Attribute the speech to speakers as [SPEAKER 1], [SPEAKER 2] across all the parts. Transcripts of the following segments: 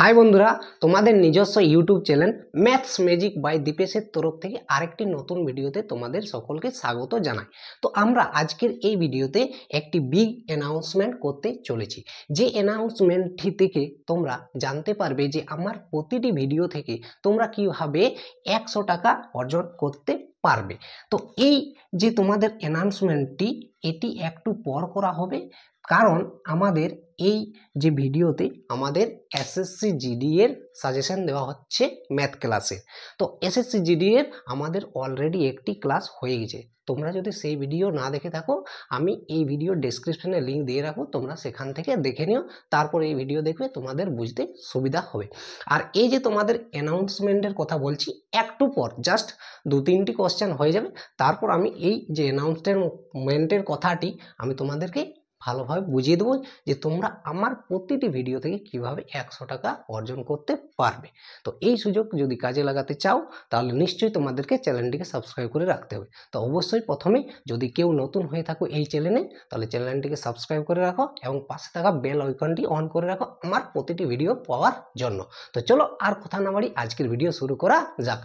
[SPEAKER 1] High বন্ধুরা, তোমাদের নিজস্ব YouTube channel maths magic by দীপেশের তরফ থেকে আরেকটি নতুন ভিডিওতে তোমাদের সকলকে স্বাগত জানাই। তো আমরা আজকের এই ভিডিওতে একটি বিগ অ্যানাউন্সমেন্ট করতে চলেছি। যে অ্যানাউন্সমেন্টটি থেকে তোমরা জানতে পারবে যে আমার প্রতিটি ভিডিও থেকে তোমরা কিভাবে 100 টাকা অর্জন করতে পারবে। তো এই যে তোমাদের অ্যানাউন্সমেন্টটি এটি একটু পর করা হবে, কারণ আমাদের এই যে ভিডিওতে আমাদের এসএসসি জিডি এর সাজেশন দেওয়া হচ্ছে ম্যাথ ক্লাসে। তো এসএসসি জিডি এর আমাদের অলরেডি একটি ক্লাস হয়ে গেছে। তোমরা যদি সেই ভিডিও না দেখে থাকো, আমি এই ভিডিও ডেসক্রিপশনে লিঙ্ক দিয়ে রাখবো, তোমরা সেখান থেকে দেখে নিও, তারপর এই ভিডিও দেখবে, তোমাদের বুঝতে সুবিধা হবে। আর এই যে তোমাদের অ্যানাউন্সমেন্টের কথা বলছি, একটু পর জাস্ট 2-3টি কোশ্চেন হয়ে যাবে, তারপর আমি এই যে অ্যানাউন্সমেন্টের কথাটি আমি তোমাদেরকে ভালোভাবে বুঝিয়ে দেবো যে তোমরা আমার প্রতিটি ভিডিও থেকে কিভাবে 100 টাকা অর্জন করতে পারবে। তো এই সুযোগ যদি কাজে লাগাতে চাও, তাহলে নিশ্চয়ই তোমাদেরকে চ্যানেলটিকে সাবস্ক্রাইব করে রাখতে হবে। তো অবশ্যই প্রথমে যদি কেউ নতুন হয়ে থাকো এই চ্যানেলে, তাহলে চ্যানেলটিকে সাবস্ক্রাইব করে রাখো এবং পাশে থাকা বেল আইকনটি অন করে রাখো আমার প্রতিটি ভিডিও পাওয়ার জন্য। তো চলো আর কথা না বাড়ি, আজকের ভিডিও শুরু করা যাক।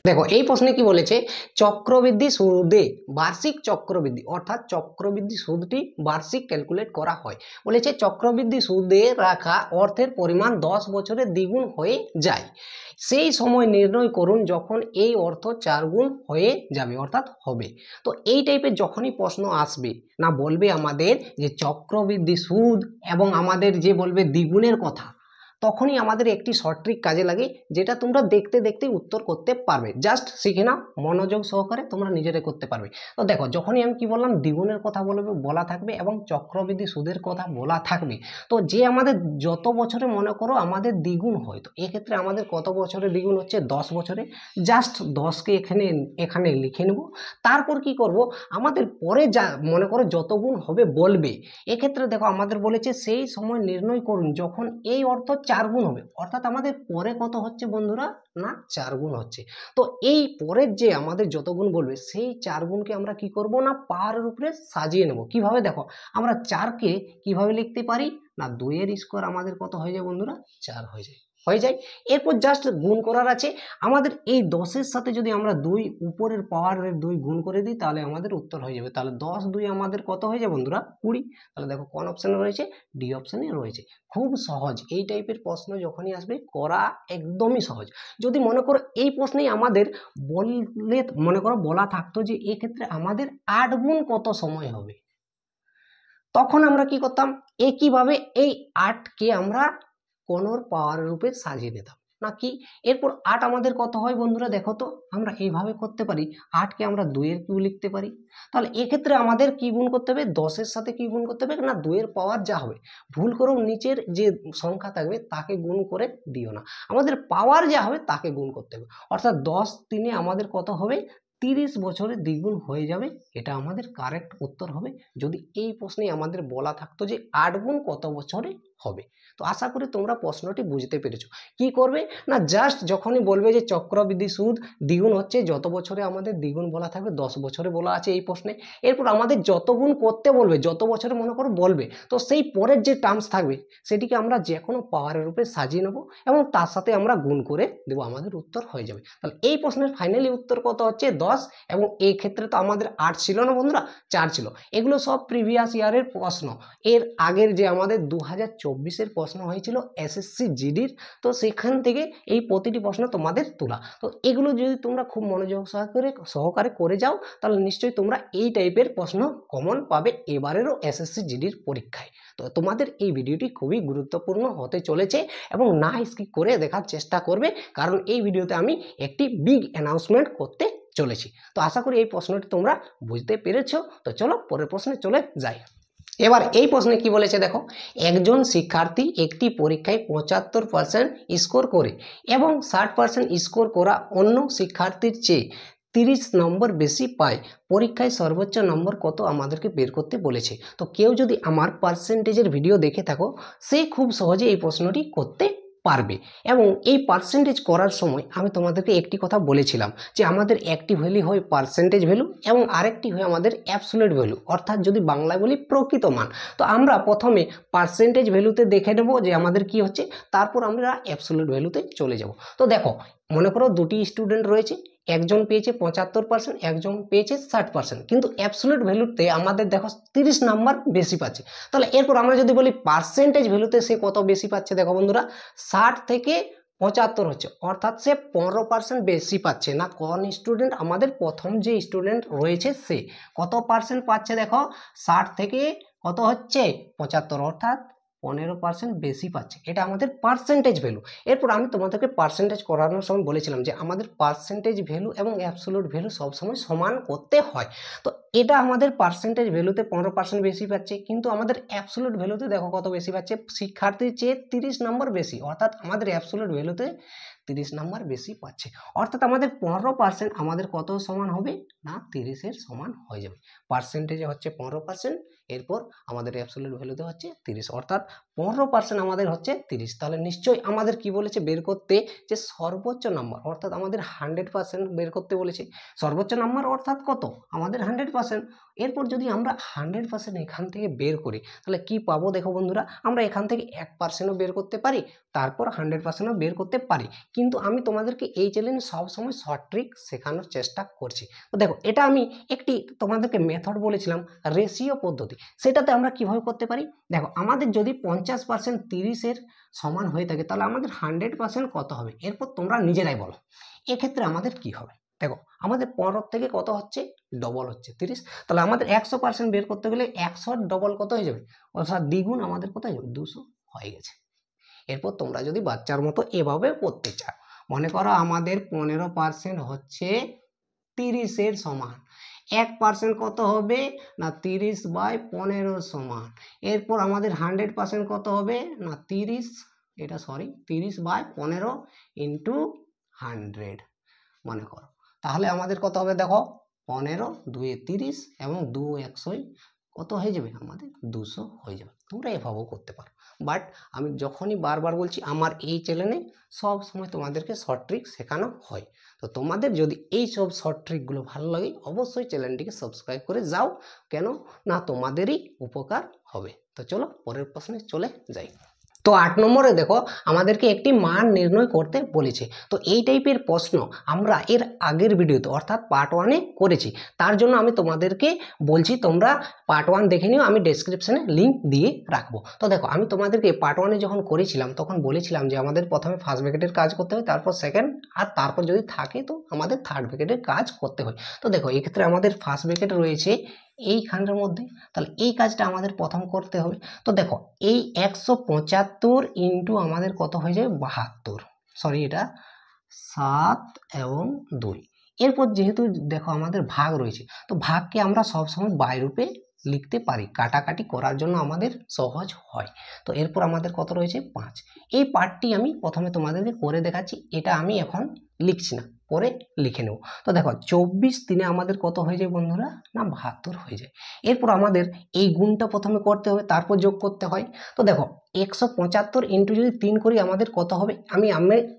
[SPEAKER 1] দেখো এই প্রশ্নে কি বলেছে, চক্রবৃদ্ধি সুদে বার্ষিক চক্রবৃদ্ধি অর্থাৎ চক্রবৃদ্ধি সুদটি বার্ষিক ক্যালকুলেট করা হয়। বলেছে চক্রবৃদ্ধি সুদে রাখা অর্থের পরিমাণ 10 বছরে দ্বিগুণ হয়ে যায়। সেই সময় নির্ণয় করুন যখন এই অর্থ 4 গুণ হয়ে যাবে অর্থাৎ হবে। তো এই টাইপের যখনই প্রশ্ন আসবে না, বলবে আমাদের যে চক্রবৃদ্ধি সুদ এবং আমাদের যে বলবে দ্বিগুণের কথা, তখনই আমাদের একটি শর্ট ট্রিক কাজে লাগে, যেটা তোমরা দেখতে দেখতে উত্তর করতে পারবে। জাস্ট শিখে নাও, মনোযোগ সহকারে তোমরা নিজেরাই করতে পারবে। তো দেখো যখনই আমি কি বললাম, দ্বিগুণের কথা বলা থাকবে এবং চক্রবৃদ্ধি সুদের কথা বলা থাকবে, তো যে আমাদের যত বছরে মনে করো আমাদের দ্বিগুণ হয়, তো এক্ষেত্রে আমাদের কত বছরে দ্বিগুণ হচ্ছে, 10 বছরে। জাস্ট 10কে এখানে লিখে নেব। তারপর কি করব, আমাদের পরে যা মনে করো যত গুণ হবে বলবে, এক্ষেত্রে দেখো আমাদের বলেছে সেই সময় নির্ণয় করুন যখন এই অর্থ 4 গুণ হবে, অর্থাৎ আমাদের পরে কত হচ্ছে বন্ধুরা, না 4 গুণ হচ্ছে। তো এই পরের যে আমাদের যত গুণ বলবে, সেই 4 গুণকে আমরা কি করব না, পাহাড়ের উপরে সাজিয়ে নেব। কিভাবে দেখো, আমরা 4কে কিভাবে লিখতে পারি না, 2 এর স্কোয়ার আমাদের কত হয়ে যায় বন্ধুরা, 4 হয়ে যায়। এরপর জাস্ট গুণ করার আছে আমাদের। এই 10-এর সাথে যদি আমরা 2 উপরের পাওয়ারের 2 গুণ করে দিই, তাহলে আমাদের উত্তর হয়ে যাবে। তাহলে 10 2 আমাদের কত হয়ে যায় বন্ধুরা, 20। তাহলে দেখো কোন অপশনে রয়েছে, ডি অপশনে রয়েছে। খুব সহজ, এই টাইপের প্রশ্ন যখনই আসবে করা একদমই সহজ। যদি মনে করো এই প্রশ্নেই আমাদের মনে করো বলা থাকতো যে এক্ষেত্রে আমাদের 8 গুণ কত সময় হবে, তখন আমরা কি করতাম, একইভাবে এই 8কে আমরা কোনর পাওয়ার রূপে সাজিয়ে নিতাম নাকি। এরপর 8 আমাদের কত হয় বন্ধুরা, দেখো তো আমরা এইভাবে করতে পারি, 8কে আমরা 2 এর কিউ লিখতে পারি। তাহলে এক্ষেত্রে আমাদের কি গুণ করতে হবে, 10-এর সাথে কি গুণ করতে হবে না, 2 এর পাওয়ার যা হবে। ভুল করেও নিচের যে সংখ্যা থাকবে তাকে গুণ করে দিও না, আমাদের পাওয়ার যা হবে তাকে গুণ করতে হবে। অর্থাৎ 10 3 আমাদের কত হবে, 30 বছরে দ্বিগুণ হয়ে যাবে। এটা আমাদের কারেক্ট উত্তর হবে, যদি এই প্রশ্নে আমাদের বলা থাকতো যে 8 গুণ কত বছরে হবে। তো আশা করি তোমরা প্রশ্নটি বুঝতে পেরেছো। কি করবে না, জাস্ট যখনই বলবে যে চক্রবৃদ্ধি সুদ দ্বিগুণ হচ্ছে, যত বছরে আমাদের দ্বিগুণ বলা থাকবে, 10 বছরে বলা আছে এই প্রশ্নে, এরপর আমাদের যত গুণ করতে বলবে, যত বছরে মনে করো বলবে, তো সেই পরের যে টার্মস থাকবে সেটিকে আমরা যে কোনো পাওয়ারের রূপে সাজিয়ে নেব এবং তার সাথে আমরা গুণ করে দেবো, আমাদের উত্তর হয়ে যাবে। তাহলে এই প্রশ্নের ফাইনালি উত্তর কত হচ্ছে, 10। এবং এই ক্ষেত্রে তো আমাদের 8 ছিল না বন্ধুরা, 4 ছিল। এগুলো সব প্রিভিয়াস ইয়ারের প্রশ্ন, এর আগের যে আমাদের 2024-এর প্রশ্ন হয়েছিল এসএসসি জিডির, তো সেখান থেকে এই প্রতিটি প্রশ্ন তোমাদের তোলা। তো এগুলো যদি তোমরা খুব মনোযোগ সহকারে করে যাও, তাহলে নিশ্চয়ই তোমরা এই টাইপের প্রশ্ন কমন পাবে এবারেরও এসএসসি জিডির পরীক্ষায়। তো তোমাদের এই ভিডিওটি খুবই গুরুত্বপূর্ণ হতে চলেছে এবং না স্কিপ করে দেখার চেষ্টা করবে, কারণ এই ভিডিওতে আমি একটি বিগ অ্যানাউন্সমেন্ট করতে চলেছি। তো আশা করি এই প্রশ্নটি তোমরা বুঝতে পেরেছো। তো চলো পরের প্রশ্নে চলে যাই। এবার এই প্রশ্নে কি বলেছে দেখো, একজন শিক্ষার্থী একটি পরীক্ষায় 75% স্কোর করে এবং 60% স্কোর করা অন্য শিক্ষার্থীর চেয়ে 30 নম্বর বেশি পায়, পরীক্ষায় সর্বোচ্চ নম্বর কত আমাদেরকে বের করতে বলেছে। তো কেউ যদি আমার পার্সেন্টেজের ভিডিও দেখে থাকো, সে খুব সহজে এই প্রশ্নটি করতে পারবে। এবং এই পার্সেন্টেজ করার সময় আমি তোমাদেরকে একটি কথা বলেছিলাম যে আমাদের একটি ভ্যালু হয় পার্সেন্টেজ ভ্যালু এবং আরেকটি হয় আমাদের অ্যাবসোলিউট ভ্যালু, অর্থাৎ যদি বাংলায় বলি প্রকৃত মান। তো আমরা প্রথমে পার্সেন্টেজ ভ্যালুতে দেখে নেব যে আমাদের কি হচ্ছে, তারপর আমরা অ্যাবসোলিউট ভ্যালুতে চলে যাব। তো দেখো, মনে করো দুটি স্টুডেন্ট রয়েছে, একজন পেয়েছে 75%, একজন পেয়েছে 60%, কিন্তু অ্যাবসোলিউট ভ্যালুতে আমাদের দেখো 30 নাম্বার বেশি পাচ্ছে। তাহলে এরপর আমরা যদি বলি পার্সেন্টেজ ভ্যালুতে সে কত বেশি পাচ্ছে, দেখো বন্ধুরা 60 থেকে 75 হচ্ছে, অর্থাৎ সে 15% বেশি পাচ্ছে না। কোন স্টুডেন্ট? আমাদের প্রথম যে স্টুডেন্ট রয়েছে সে কত পার্সেন্ট পাচ্ছে, দেখো 60 থেকে কত হচ্ছে 75, অর্থাৎ 15% বেশি পাচ্ছে। এটা আমাদের পার্সেন্টেজ ভ্যালু। এরপর আমি তোমাদেরকে পার্সেন্টেজ করানোর সময় বলেছিলাম যে আমাদের পার্সেন্টেজ ভ্যালু এবং অ্যাবসোলিউট ভ্যালু সবসময় সমান করতে হয়। তো এটা আমাদের পার্সেন্টেজ ভ্যালুতে 15% বেশি পাচ্ছে, কিন্তু আমাদের অ্যাবসোলিউট ভ্যালুতে দেখো কত বেশি পাচ্ছে, শিক্ষার্থীর চেয়ে 30 নম্বর বেশি, অর্থাৎ আমাদের অ্যাবসোলিউট ভ্যালুতে 30 নাম্বার বেশি পাচ্ছে। অর্থাৎ আমাদের 15% আমাদের কত সমান হবে না 30-এর সমান হয়ে যাবে। পার্সেন্টেজে হচ্ছে 15%, এরপর আমাদের অ্যাবসোলিউট ভ্যালুতে হচ্ছে 30, অর্থাৎ 15% আমাদের হচ্ছে 30। তাহলে নিশ্চয়ই আমাদের কি বলেছে বের করতে, যে সর্বোচ্চ নাম্বার, অর্থাৎ আমাদের 100% বের করতে বলেছে। সর্বোচ্চ নাম্বার অর্থাৎ কত, আমাদের 100%। এরপর যদি আমরা 100% এখান থেকে বের করি তাহলে কি পাবো, দেখো বন্ধুরা আমরা এখান থেকে 1%ও বের করতে পারি, তারপর 100%ও বের করতে পারি। কিন্তু আমি তোমাদেরকে এই চ্যালেঞ্জ সবসময় শর্ট ট্রিক শেখানোর চেষ্টা করছি। তো দেখো, এটা আমি একটি তোমাদেরকে মেথড বলেছিলাম রেশিও পদ্ধতি, সেটাতে আমরা কিভাবে করতে পারি। দেখো, আমাদের যদি 50% 30-এর সমান হয়ে থাকে তাহলে আমাদের 100% কত হবে, এরপর তোমরা নিজেরাই বলো। এক্ষেত্রে আমাদের কি হবে, দেখো আমাদের 15 থেকে কত হচ্ছে, ডবল হচ্ছে 30। তাহলে আমাদের 100% বের করতে গেলে 100 ডবল কত হয়ে যাবে, অর্থাৎ দ্বিগুণ আমাদের কত হয়ে যাবে, 200 হয়ে গেছে। এরপর তোমরা যদি বাচ্চার মতো এভাবে করতে চাও, মনে করো আমাদের 15% হচ্ছে 30-এর সমান, 1% কত হবে না 30/15 সমান। এরপর আমাদের 100% কত হবে না 30/15 ইন্টু 100 মনে করো। তাহলে আমাদের কত হবে, দেখো 15 2 30 এবং 2 100 কত হয়ে যাবে, আমাদের 200 হয়ে যাবে। তোমরা এভাবেও করতে পারো, বাট আমি যখনই বারবার বলছি আমার এই চ্যানেলে সব সময় তোমাদেরকে শর্ট ট্রিক শেখানো হয়। তো তোমাদের যদি এই সব শর্ট ট্রিকগুলো ভালো লাগে অবশ্যই চ্যানেলটিকে সাবস্ক্রাইব করে যাও, কেন না তোমাদেরই উপকার হবে। তো চলো পরের প্রশ্নে চলে যাই। তো 8 নম্বরে দেখো আমাদেরকে একটি মান নির্ণয় করতে বলেছে। তো এই টাইপের প্রশ্ন আমরা এর আগের ভিডিওতে অর্থাৎ পার্ট 1-এ করেছি, তার জন্য আমি তোমাদেরকে বলছি তোমরা পার্ট 1 দেখে নিও, আমি ডেসক্রিপশনে লিঙ্ক দিয়ে রাখবো। তো দেখো, আমি তোমাদেরকে পার্ট 1-এ যখন করেছিলাম তখন বলেছিলাম যে আমাদের প্রথমে ফার্স্ট ব্র্যাকেটের কাজ করতে হয়, তারপর সেকেন্ড, আর তারপর যদি থাকে তো আমাদের থার্ড ব্র্যাকেটের কাজ করতে হয়। তো দেখো এক্ষেত্রে আমাদের ফার্স্ট ব্র্যাকেট রয়েছে এইখানের মধ্যে, তাহলে এই কাজটা আমাদের প্রথম করতে হবে। তো দেখো এই 175 ইন্টু আমাদের কত হয়ে যায় 72, সরি এটা 7 এবং 2। এরপর যেহেতু দেখো আমাদের ভাগ রয়েছে, তো ভাগকে আমরা সবসময় বাইরূপে লিখতে পারি, কাটাকাটি করার জন্য আমাদের সহজ হয়। তো এরপর আমাদের কত রয়েছে 5। এই পার্টটি আমি প্রথমে তোমাদেরকে করে দেখাচ্ছি, এটা আমি এখন লিখছি না, পরে লিখে নেব। তো দেখো 24 3-এ আমাদের কত হয়ে যায় বন্ধুরা না 72 হয়ে যায়। এরপর আমাদের এই গুণটা প্রথমে করতে হবে, তারপর যোগ করতে হয়। তো দেখো 175 ইন্টু যদি 3 করি আমাদের কত হবে, আমি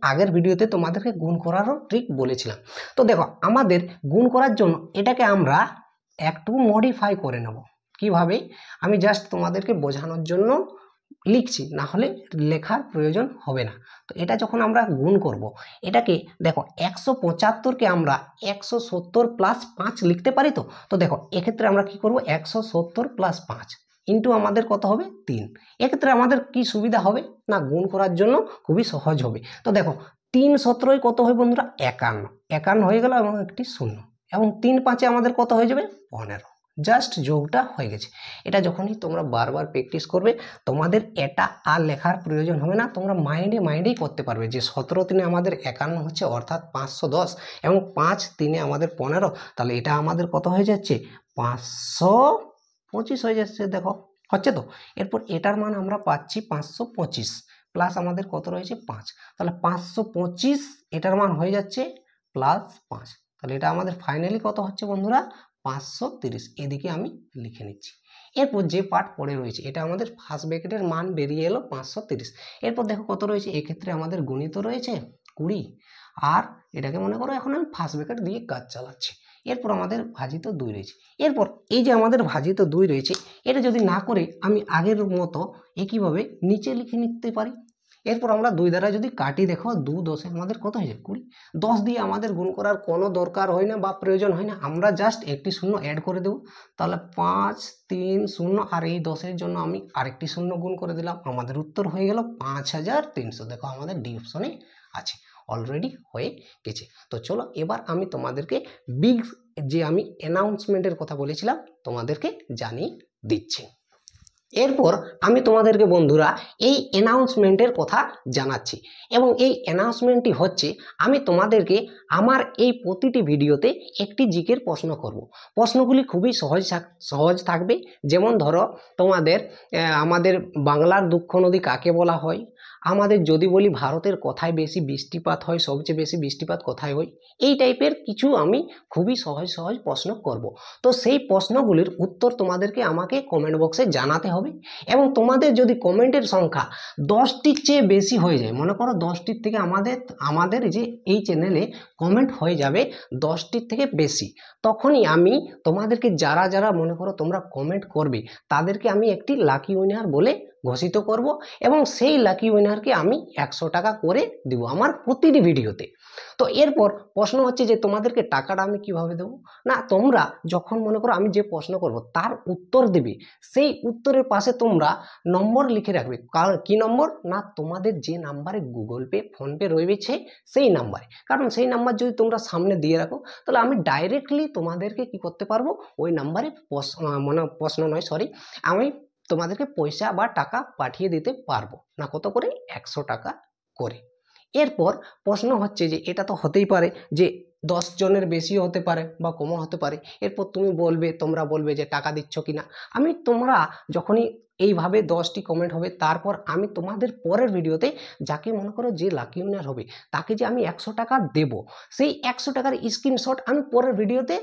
[SPEAKER 1] আগের ভিডিওতে তোমাদেরকে গুণ করারও ট্রিক বলেছিলাম। তো দেখো আমাদের গুণ করার জন্য এটাকে আমরা একটু মডিফাই করে নেব। কিভাবে, আমি জাস্ট তোমাদেরকে বোঝানোর জন্য লিখছি, না হলে লেখার প্রয়োজন হবে না। তো এটা যখন আমরা গুণ করব, এটাকে দেখো 175-কে আমরা 170 প্লাস 5 লিখতে পারি। তো দেখো এক্ষেত্রে আমরা কি করব, 170 প্লাস 5 ইন্টু আমাদের কত হবে 3। এক্ষেত্রে আমাদের কি সুবিধা হবে না গুণ করার জন্য খুবই সহজ হবে। তো দেখো 3 17 কত হয় বন্ধুরা 51, 51 হয়ে গেল এবং একটি শূন্য, এবং 3 5-এ আমাদের কত হয়ে যাবে 15, জাস্ট যোগটা হয়ে গেছে। এটা যখনই তোমরা বারবার প্র্যাকটিস করবে তোমাদের এটা আর লেখার প্রয়োজন হবে না, তোমরা মাইন্ডেই করতে পারবে যে 17 3-এ আমাদের 51 হচ্ছে, অর্থাৎ 510, এবং 5 3-এ আমাদের 15, তাহলে এটা আমাদের কত হয়ে যাচ্ছে 525 হয়ে যাচ্ছে। দেখো হচ্ছে তো। এরপর এটার মান আমরা পাচ্ছি 525 প্লাস আমাদের কত রয়েছে 5, তাহলে 525 এটার মান হয়ে যাচ্ছে প্লাস 5, তাহলে এটা আমাদের ফাইনালি কত হচ্ছে বন্ধুরা 530, এদিকে আমি লিখে নিচ্ছি। এরপর যে পার্ট পড়ে রয়েছে এটা আমাদের ফার্স্ট ব্র্যাকেটের মান বেরিয়ে এলো 530। এরপর দেখো কত রয়েছে, এক্ষেত্রে আমাদের গণিত রয়েছে 20, আর এটাকে মনে করো এখন আমি ফার্স্ট ব্র্যাকেট দিয়ে কাজ চালাচ্ছি। এরপর আমাদের ভাজিত 2 রয়েছে। এরপর এই যে আমাদের ভাজিত 2 রয়েছে, এটা যদি না করে আমি আগের মতো একইভাবে নিচে লিখে নিতে পারি। এরপর আমরা 2 দ্বারা যদি কাটি, দেখো 2 10 আমাদের কত হয়েছে 20। 10 দিয়ে আমাদের গুণ করার কোনো দরকার হয় না বা প্রয়োজন হয় না, আমরা জাস্ট একটি শূন্য অ্যাড করে দেব। তাহলে 5 3 0, আর এই 10-এর জন্য আমি আরেকটি শূন্য গুণ করে দিলাম, আমাদের উত্তর হয়ে গেল 5300। দেখো আমাদের ডি অপশনে আছে, অলরেডি হয়ে গেছে। তো চলো এবার আমি তোমাদেরকে বিগ যে আমি অ্যানাউন্সমেন্টের কথা বলেছিলাম তোমাদেরকে জানিয়ে দিচ্ছি। এরপর আমি তোমাদেরকে বন্ধুরা এই অ্যানাউন্সমেন্টের কথা জানাচ্ছি, এবং এই অ্যানাউন্সমেন্টটি হচ্ছে আমি তোমাদেরকে আমার এই প্রতিটি ভিডিওতে একটি জিকের প্রশ্ন করব। প্রশ্নগুলি খুবই সহজ থাকবে। যেমন ধরো তোমাদের আমাদের বাংলার দুঃখ নদী কাকে বলা হয়, আমাদের যদি বলি ভারতের কোথায় বেশি বৃষ্টিপাত হয়, সবচেয়ে বেশি বৃষ্টিপাত কোথায় হয়, এই টাইপের কিছু আমি খুবই সহজ প্রশ্ন করব। তো সেই প্রশ্নগুলির উত্তর তোমাদেরকে আমাকে কমেন্ট বক্সে জানাতে হবে, এবং তোমাদের যদি কমেন্টের সংখ্যা 10টির চেয়ে বেশি হয়ে যায়, মনে করো 10টির থেকে আমাদের যে এই চ্যানেলে কমেন্ট হয়ে যাবে 10টির থেকে বেশি, তখনই আমি তোমাদেরকে যারা মনে করো তোমরা কমেন্ট করবে তাদেরকে আমি একটি লাকি উইনার বলে ঘোষিত করব, এবং সেই লাকি উইনারকে আমি 100 টাকা করে দিব আমার প্রতিটি ভিডিওতে। তো এরপর প্রশ্ন হচ্ছে যে তোমাদেরকে টাকাটা আমি কিভাবে দেবো না, তোমরা যখন মনে করো আমি যে প্রশ্ন করব তার উত্তর দেবে, সেই উত্তরের পাশে তোমরা নম্বর লিখে রাখবে। কারণ কি নম্বর না, তোমাদের যে নাম্বারে গুগল পে ফোনপে রয়েছে সেই নাম্বারে, কারণ সেই নাম্বার যদি তোমরা সামনে দিয়ে রাখো তাহলে আমি ডাইরেক্টলি তোমাদেরকে কি করতে পারবো, ওই নাম্বারে আমি তোমাদেরকে পয়সা বা টাকা পাঠিয়ে দিতে পারবো। না কত করে, 100 টাকা করে। এরপর প্রশ্ন হচ্ছে যে এটা তো হতেই পারে যে 10 জনের বেশিও হতে পারে বা কমও হতে পারে। এরপর তোমরা বলবে যে টাকা দিচ্ছ কিনা। তোমরা যখনই এইভাবে 10টি কমেন্ট হবে, তারপর আমি তোমাদের পরের ভিডিওতে যাকে মনে করো যে লাকি উইনার হবে তাকে যে আমি 100 টাকা দেব, সেই 100 টাকার স্ক্রিনশট আমি পরের ভিডিওতে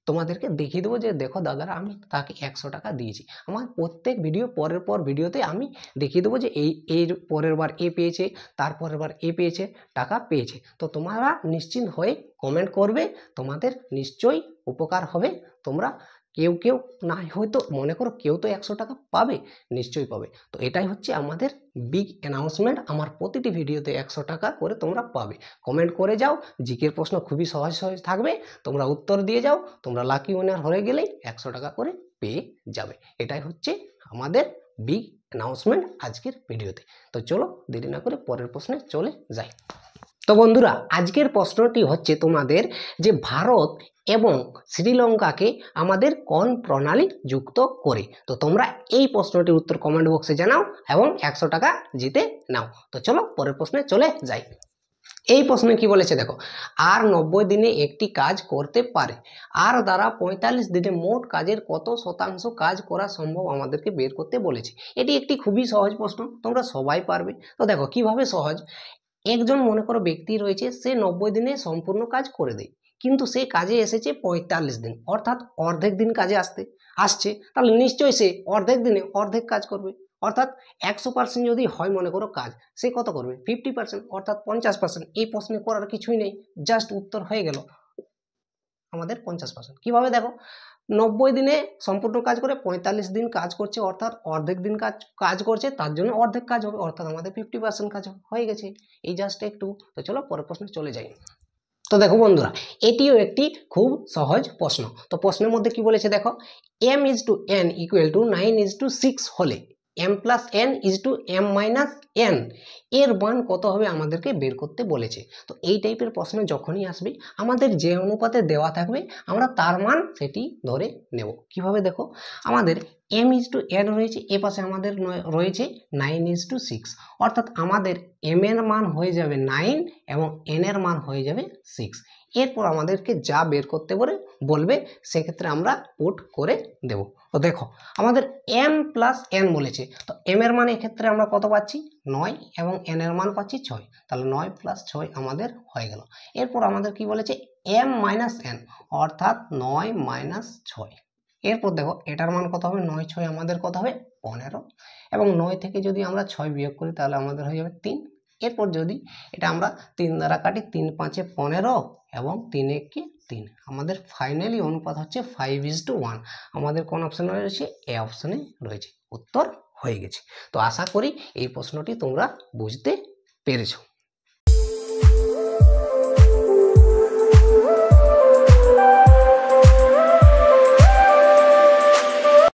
[SPEAKER 1] তোমাদেরকে দেখিয়ে দেবো যে দেখো দাদারা আমি তাকে 100 টাকা দিয়েছি। আমার প্রত্যেক পরের পর ভিডিওতে আমি দেখিয়ে দেবো যে এর পরের বার এ পেয়েছে, তারপরের বার এ পেয়েছে, টাকা পেয়েছে। তো তোমরা নিশ্চিন্ত হয়ে কমেন্ট করবে, তোমাদের নিশ্চয়ই উপকার হবে। তোমরা কেউ না হয়তো মনে করো কেউ তো 100 টাকা পাবে, নিশ্চয়ই পাবে। তো এটাই হচ্ছে আমাদের বিগ অ্যানাউন্সমেন্ট, আমার প্রতিটি ভিডিওতে 100 টাকা করে তোমরা পাবে। কমেন্ট করে যাও, জিকের প্রশ্ন খুবই সহজ থাকবে, তোমরা উত্তর দিয়ে যাও, তোমরা লাকি উইনার হয়ে গেলেই 100 টাকা করে পেয়ে যাবে। এটাই হচ্ছে আমাদের বিগ অ্যানাউন্সমেন্ট আজকের ভিডিওতে। তো চলো দেরি না করে পরের প্রশ্নে চলে যাই। তো বন্ধুরা আজকের প্রশ্নটি হচ্ছে তোমাদের যে ভারত এবং শ্রীলঙ্কাকে আমাদের কোন প্রণালী যুক্ত করে। তো তোমরা এই প্রশ্নটির উত্তর কমেন্ট বক্সে জানাও এবং 100 টাকা জিতে নাও। তো চলো পরের প্রশ্নে চলে যাই। এই প্রশ্নে কি বলেছে দেখো, আর 90 দিনে একটি কাজ করতে পারে, আর দ্বারা 45 দিনে মোট কাজের কত শতাংশ কাজ করা সম্ভব আমাদেরকে বের করতে বলেছে। এটি একটি খুবই সহজ প্রশ্ন, তোমরা সবাই পারবে। তো দেখো কিভাবে সহজ, একজন মনে করো ব্যক্তি রয়েছে, সে 90 দিনে সম্পূর্ণ কাজ করে দেয়, কিন্তু সে কাজে এসেছে 45 দিন, অর্থাৎ অর্ধেক দিন কাজে আসছে, তাহলে নিশ্চয়ই সে অর্ধেক দিনে অর্ধেক কাজ করবে। অর্থাৎ 100% যদি হয় মনে করো কাজ, সে কত করবে 50%, অর্থাৎ 50%। এই প্রশ্নে করার কিছুই নেই, জাস্ট উত্তর হয়ে গেল আমাদের 50%। কিভাবে দেখো, 90 দিনে সম্পূর্ণ কাজ করে 45 দিন কাজ করছে, অর্থাৎ অর্ধেক দিন কাজ করছে, তার জন্য অর্ধেক কাজ হবে, অর্থাৎ আমাদের 50% কাজ হয়ে গেছে। এই জাস্ট একটু। তো চলো পরের প্রশ্নে চলে যাই। তো দেখো বন্ধুরা এটিও একটি খুব সহজ প্রশ্ন। তো প্রশ্নের মধ্যে কি বলেছে দেখো, m/n = 9:6 হলে m+n/m-n এর মান কত হবে আমাদেরকে বের করতে বলেছে। তো এই টাইপের প্রশ্ন যখনই আসবে আমাদের যে অনুপাতে দেওয়া থাকবে আমরা তার মান সেটি ধরে নেব। কিভাবে দেখো, আমাদের m/n রয়েছে, এ পাশে আমাদের রয়েছে 9:6, অর্থাৎ আমাদের m এর মান হয়ে যাবে 9 এবং n এর মান হয়ে যাবে 6। এরপর আমাদেরকে যা বের করতে বলবে সেক্ষেত্রে আমরা পুট করে দেব। তো দেখো আমাদের m+n বলেছে, তো m এর মান এক্ষেত্রে আমরা কত পাচ্ছি 9 এবং n এর মান পাচ্ছি 6, তাহলে 9 + 6 আমাদের হয়ে গেল। এরপর আমাদের কি বলেছে m মাইনাস n অর্থাৎ 9 মাইনাস 6। এরপর দেখো এটার মান কত হবে, 9 6 আমাদের কত হবে 15, এবং 9 থেকে যদি আমরা 6 বিয়োগ করি তাহলে আমাদের হয়ে যাবে 3। এরপর যদি এটা আমরা 3 দ্বারা কাটি, 3 5 15 এবং 3 1 3, আমাদের ফাইনালি অনুপাত হচ্ছে 5:1। আমাদের কোন অপশনে রয়েছে, এ অপশনে রয়েছে। উত্তর হয়ে গেছে। তো আশা করি এই প্রশ্নটি তোমরা বুঝতে পেরেছো।